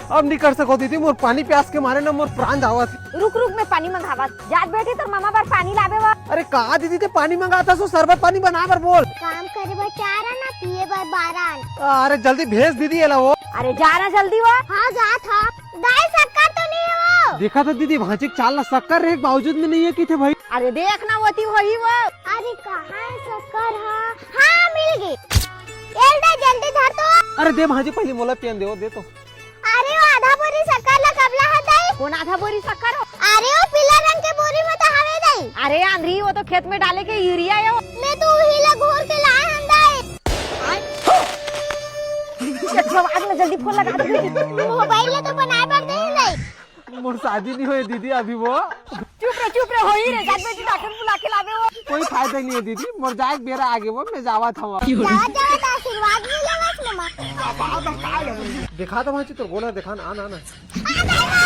अब नहीं कर सको दीदी, मोर पानी प्यास के मारे ना मोर प्राण जावत। रुक रुक मैं पानी मंगावत जात बैठी तो मामा बार पानी लावे वा। अरे कहा दीदी ते पानी मंगाता सो शरबत पानी बना बर बोल। काम करे बर चारा ना पिए बर बारान। अरे जल्दी भेज दीदी एला वो। अरे जाना जल्दी वा। हाँ जा था। दाई शक्कर तो नहीं है वो। देखा था दीदी भांचे चाल ला शक्कर रहे बावजूद में नहीं है की थे भाई। अरे देखना होती वही वो। अरे कहाँ है शक्कर? हाँ मिल गई। एल्दा जल्दी धर तो। अरे दे भांजे पहले मोला पेन दे दे तो। अरे वो आधा बोरी शक्कर ला कबला है दाई। कौन आधा बोरी शक्कर हो? अरे वो पीला रंग के बोरी में तो हवे दाई। अरे आंधी वो तो खेत में डाले के यूरिया है वो। मैं तो वही ला घोर के लाए हम दाई। आग जल्दी फोन लगा दे। मोबाइल ला तो बनाए पड़ते हैं दाई। मोर शादी नहीं हुई दीदी अभी वो। चुप रहे हो ही रे जात बैठी डॉक्टर बुला के लावे वो। कोई फायदा नहीं है दीदी, मोर जाए बेरा आगे वो मैं जावा था। जावा आशीर्वाद मिलेगा इसमें माँ। दिखा तो भांचे तो बोला दिखा ना आना। आ दाई।